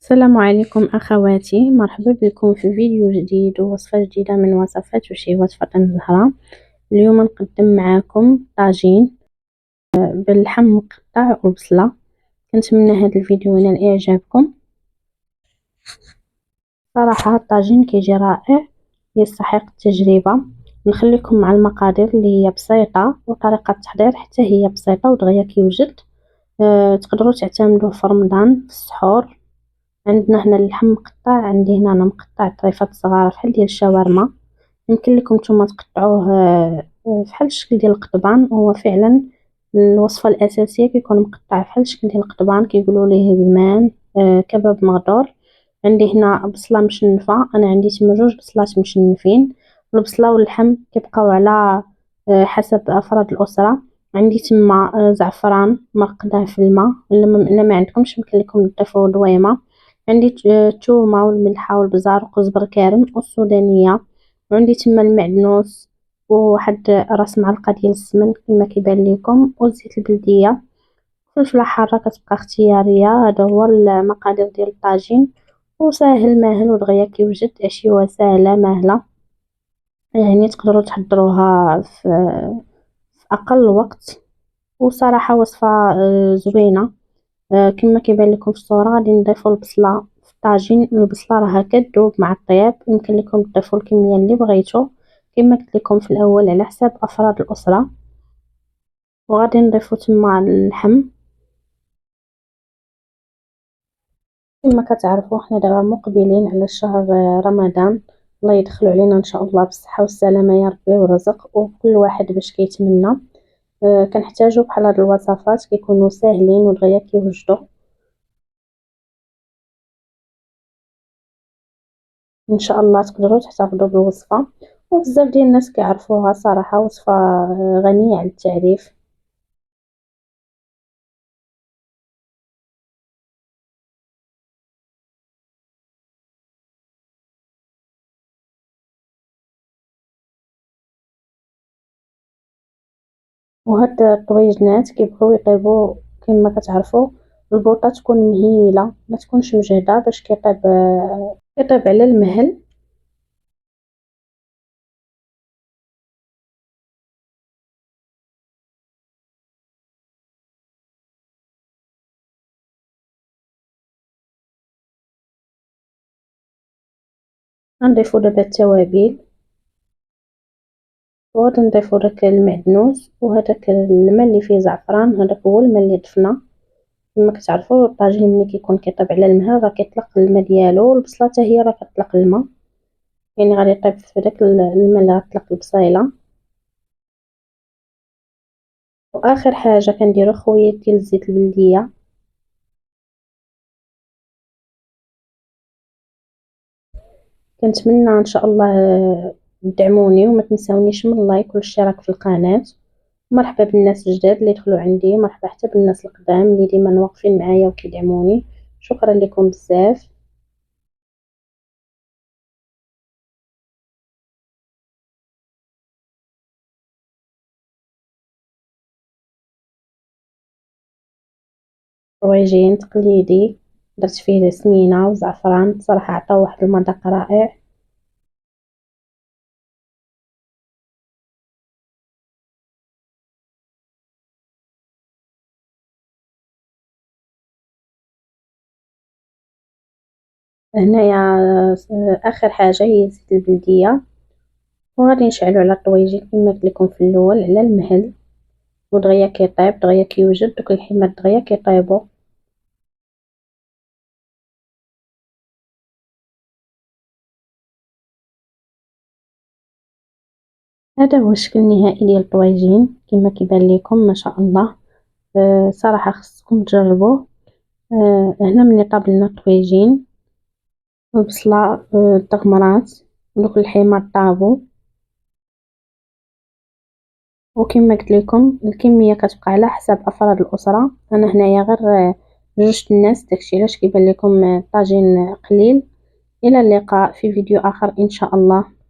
السلام عليكم أخواتي، مرحبا بكم في فيديو جديد ووصفة جديدة من وصفات وشيوات فطن الزهراء. اليوم نقدم معاكم طاجين باللحم مقطع وبصلة. كنتمنى هذا الفيديو ينال إعجابكم. صراحة الطاجين كيجي رائع، يستحق التجربة. نخليكم مع المقادير اللي هي بسيطة وطريقة التحضير حتى هي بسيطة ودغيا كيوجد. تقدروا تعتمدوه في رمضان في السحور. عندنا هنا اللحم مقطع، عندي هنا انا مقطع طريفات صغار بحال ديال الشاورما. يمكن لكم نتوما تقطعوه بحال الشكل ديال القضبان. هو فعلا الوصفه الاساسيه كيكون مقطع بحال الشكل ديال القضبان، كيقولوا ليه المان كباب مغدور. عندي هنا بصله مشنفه، انا عندي تما 2 بصلات مشنفين. البصله واللحم كيبقاو على حسب افراد الاسره. عندي تما زعفران مرقداه في الماء، الا ما عندكمش يمكن لكم تضيفوا دويمه. عندي الثومه والملحه والبزار وكزبر كارم والسودانيه. وعندي تما المعدنوس وواحد راس معلقه ديال السمن كما كيبان لكم، والزيت البلديه. فلفله حاره كتبقى اختياريه. هذا هو المقادير ديال الطاجين، وساهل ماهل ودغيا كيوجد. عشيوه سهله ماهله، يعني تقدروا تحضروها في اقل وقت. وصراحه وصفه زوينه. كما كيبان لكم في الصوره غادي نضيفوا البصله في الطاجين. البصله راها كتذوب مع الطياب، يمكن لكم تضيفوا الكميه اللي بغيتو كما قلت لكم في الاول على حساب افراد الاسره. وغادي نضيفوا تما اللحم. كما كتعرفوا حنا دابا مقبلين على شهر رمضان. الله يدخلوا علينا ان شاء الله بالصحه والسلامه يا ربي والرزق، وكل واحد باش كيتمنى. كنحتاجوا بحال هاد الوصفات كيكونوا ساهلين ودغيا كيوجدوا. ان شاء الله تقدروا تحتفظوا بالوصفه، وبزاف ديال الناس كيعرفوها. صراحه وصفه غنيه عن التعريف. وهاد الطويجنات كيبغيو يطيبوا كما كتعرفوا. البوطه تكون مهيله، ما تكونش مجهده باش كيطيب على المهل. غنضيفوا دابا التوابل، وغادي نضيفوا داك المعدنوس وهداك الماء اللي فيه زعفران. هذاك هو الماء اللي ضفنا. كما كتعرفوا الطاجين ملي كيكون كيطيب على المهل راه كيطلق الماء ديالو، والبصله حتى هي راه كتطلق الماء. يعني غادي يطيب في داك الماء اللي غتطلق البصيله. واخر حاجه كنديروا خويات ديال الزيت البلديه. كنتمنى ان شاء الله تدعموني وما تنساونيش من اللايك والاشتراك في القناه. مرحبا بالناس الجداد اللي دخلوا عندي، مرحبا حتى بالناس القدام اللي ديما واقفين معايا وكيدعموني. شكرا لكم بزاف. طويجين تقليدي درت فيه سمينه وزعفران، بصراحه عطاو واحد المذاق رائع. هنايا اخر حاجه هي زيت البلديه. وغادي نشعلو على الطويجين كما قلت لكم في الاول على المهل، ودغيا كيطيب دغيا كيوجد. دوك الحمات دغيا كيطيبوا. هذا هو الشكل النهائي ديال الطويجين كما كيبان لكم ما شاء الله. صراحه خصكم تجربوه. هنا ملي طابلنا الطويجين البصله تغمرات ودوك الحمات طابوا. وكما قلت لكم الكميه كتبقى على حساب افراد الاسره. انا هنايا غير 2 الناس، داكشي علاش كيبان لكم الطاجين قليل. الى اللقاء في فيديو اخر ان شاء الله.